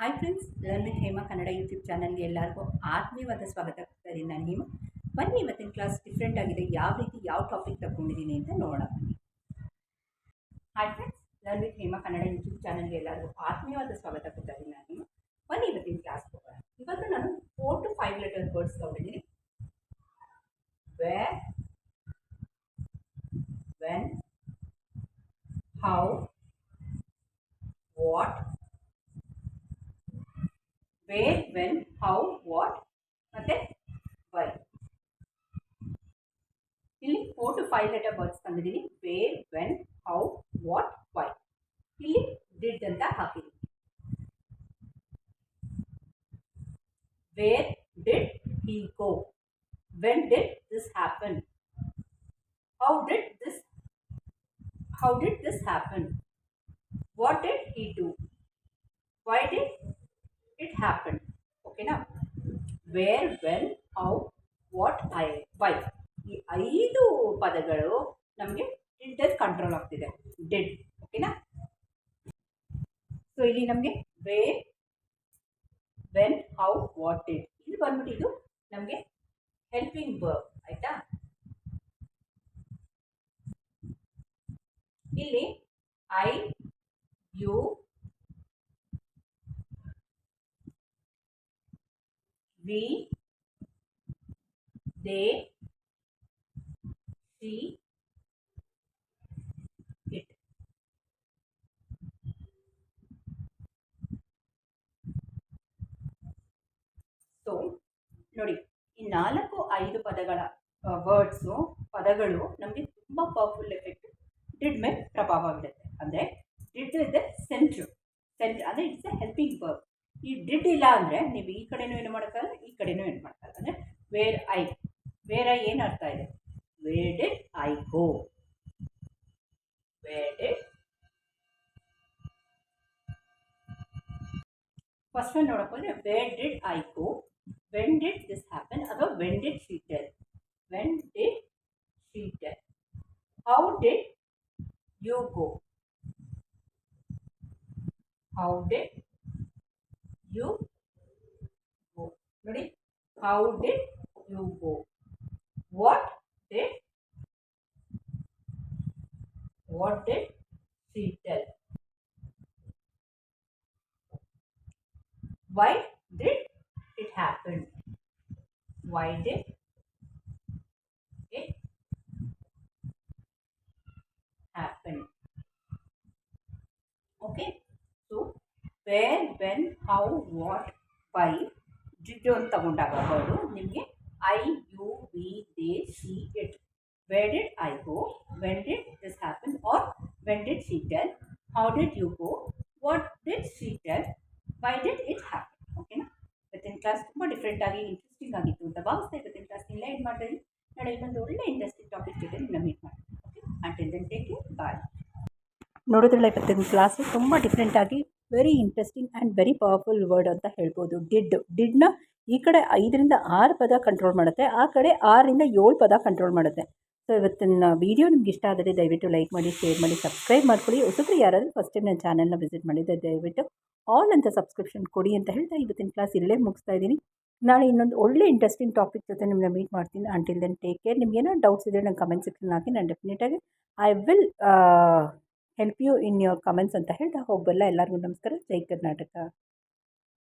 Hi friends, learn with Hema Kannada YouTube ಚಾನಲ್ಗೆ ಎಲ್ಲರಿಗೂ ಆತ್ಮೀಯವಾದ ಸ್ವಾಗತ ಕೊಡ್ತಾ ಇದ್ದೀನಿ. ನಾನು ಹೇಮಾ. ಬನ್ನಿ, ಇವತ್ತಿನ ಕ್ಲಾಸ್ ಡಿಫ್ರೆಂಟ್ ಆಗಿದೆ. ಯಾವ ರೀತಿ ಯಾವ ಟಾಪಿಕ್ ತಗೊಂಡಿದ್ದೀನಿ ಅಂತ ನೋಡೋಣ. Hi friends, learn with Hema Kannada YouTube ಚಾನಲ್ಗೆ ಎಲ್ಲರಿಗೂ ಆತ್ಮೀಯವಾದ ಸ್ವಾಗತ ಕೊಡ್ತಾ ಇದ್ದೀನಿ. ನಾನು ಹೇಮಾ. ಬನ್ನಿ, ಇವತ್ತಿನ ಕ್ಲಾಸ್ ಹೋಗೋಣ. ಇವತ್ತು ನಾನು 4 to 5 ಲೆಟರ್ ವರ್ಡ್ಸ್ ತಗೊಂಡಿದ್ದೀನಿ. Where, when, how, what, where, when, how, what ಮತ್ತೆ ವೈ. ಇಲ್ಲಿ 4 to 5 ಲೆಟರ್ ವರ್ಡ್ಸ್ ತಂದಿದ್ದೀನಿ. Where, when, how, what, why. ಇಲ್ಲಿ ಡಿಡ್ ಅಂತ ಹಾಕಿದ್ದೀನಿ. Where did he go? When did this happen? How did this happen? What did he do? Why did it happen? Okay now. Where, when, how, what, why. ಈ 5 ಪದಗಳು ನಮಗೆ did ಅಲ್ಲಿ control ಆಗ್ತಿದೆ. Did. ಓಕೆನಾ? So ಇಲ್ಲಿ ನಮಗೆ where, when, how, what, did. ಇಲ್ಲಿ ಬಂದ್ಬಿಟ್ಟು ಇದು ನಮಗೆ ಹೆಲ್ಪಿಂಗ್ ವರ್ಬ್. ಆಯ್ತಾ? ಇಲ್ಲಿ I, you, we, they, she, it. So ನೋಡಿ, ಈ 4-5 ಪದಗಳ ಪದಗಳು ನಮಗೆ ತುಂಬ ಪವರ್ಫುಲ್ ಎಫೆಕ್ಟ್ ಡಿಡ್ ಮೇಲೆ ಪ್ರಭಾವ ಬೀಳುತ್ತೆ. ಅಂದರೆ ಡಿಡ್ ಇದೆ ಸೆಂಟ್ರ್ ಅಂದರೆ ಇಟ್ಸ್ ಎ ಹೆಲ್ಪಿಂಗ್ ವರ್ಬ್. ಈ ಡಿಡ್ ಇಲ್ಲ ಅಂದರೆ ನೀವು ಈ ಕಡೆನೂ ಏನು ಮಾಡೋಕ್ಕಲ್ಲ, ಈ ಕಡೆನೂ ಏನು ಮಾಡೋಕ್ಕಲ್ಲ. ಅಂದರೆ ವೇರ್ ಐ ಏನು ಅರ್ಥ ಇದೆ? Wear did I go? Where did first one ನೋಡಕ್ಕೆ ಹೋದರೆ wear did I go, when did this happen, ಅಥವಾ when did she tell? When did she tell? How did you go? How did you go? ನೋಡಿ, how did you go? What did she tell? Why did it happen? Why did it happen? Okay, so where, when, how, what, why. Did ಅಂತ ತಗೊಂಡಾಗ word ನಿಮಗೆ I, you, we, they, she, it. Where did I go? When did this happen? Or when did she tell? How did you go? What did she tell? Why did it happen? ಓಕೆನಾ? ಇವತ್ತಿನ class ತುಂಬ different ಆಗಿ interesting ಆಗಿತ್ತು ಅಂತ ಭಾವಿಸ್ತಾ ಇವತ್ತಿನ class ಇಲ್ಲ ಏನು ಮಾಡ್ತೀನಿ, ನಾಳೆ ಇನ್ನೊಂದು ಒಳ್ಳೆ ಇಂಟ್ರೆಸ್ಟಿಂಗ್ ಟಾಪಿಕ್ ಜೊತೆ ನಿಮ್ಮನ್ನ ಮೀಟ್ ಮಾಡ್ತೀನಿ. Okay, until then take care, bye. ನೋಡೋದ್ರಲ್ಲ ಇವತ್ತಿನ ಕ್ಲಾಸು ತುಂಬ ಡಿಫ್ರೆಂಟಾಗಿ very interesting and very powerful word ಅಂತ ಹೇಳ್ಬೋದು. ಡಿಡ್ನ ಈ ಕಡೆ 5-6 ಪದ ಕಂಟ್ರೋಲ್ ಮಾಡುತ್ತೆ, ಆ ಕಡೆ 6-7 ಪದ ಕಂಟ್ರೋಲ್ ಮಾಡುತ್ತೆ. ಸೊ ಇವತ್ತಿನ ವೀಡಿಯೋ ನಿಮ್ಗೆ ಇಷ್ಟ ಆದರೆ ದಯವಿಟ್ಟು ಲೈಕ್ ಮಾಡಿ, ಶೇರ್ ಮಾಡಿ, ಸಬ್ಸ್ಕ್ರೈಬ್ ಮಾಡ್ಕೊಳ್ಳಿ. ಹೊಸಬ್ರು ಯಾರಾದರೂ ಫಸ್ಟ್ ಟೈಮ್ ನನ್ನ ಚಾನಲ್ನ ವಿಸಿಟ್ ಮಾಡಿದ್ದೆ ದಯವಿಟ್ಟು ಆಲ್ ಅಂತ ಸಬ್ಸ್ಕ್ರಿಪ್ಷನ್ ಕೊಡಿ ಅಂತ ಹೇಳ್ತಾ ಇವತ್ತಿನ ಕ್ಲಾಸ್ ಇಲ್ಲೇ ಮುಗಿಸ್ತಾ ಇದ್ದೀನಿ. ನಾಳೆ ಇನ್ನೊಂದು ಒಳ್ಳೆ ಇಂಟ್ರೆಸ್ಟಿಂಗ್ ಟಾಪಿಕ್ ಜೊತೆ ನಿಮ್ಮನ್ನ ಮೀಟ್ ಮಾಡ್ತೀನಿ. Until then take care. ನಿಮ್ಗೇನೋ ಡೌಟ್ಸ್ ಇದ್ದರೆ ನಂಗೆ ಕಮೆಂಟ್ ಸೆಕ್ಷನ್ ಹಾಕಿ, ನಾನು ಡೆಫಿನೆಟಾಗಿ I will help you in your comments ಅಂತ ಹೇಳ್ತಾ ಹೋಗಬಲ್ಲ. ಎಲ್ಲರಿಗೂ ನಮಸ್ಕಾರ. ಜೈ ಕರ್ನಾಟಕ.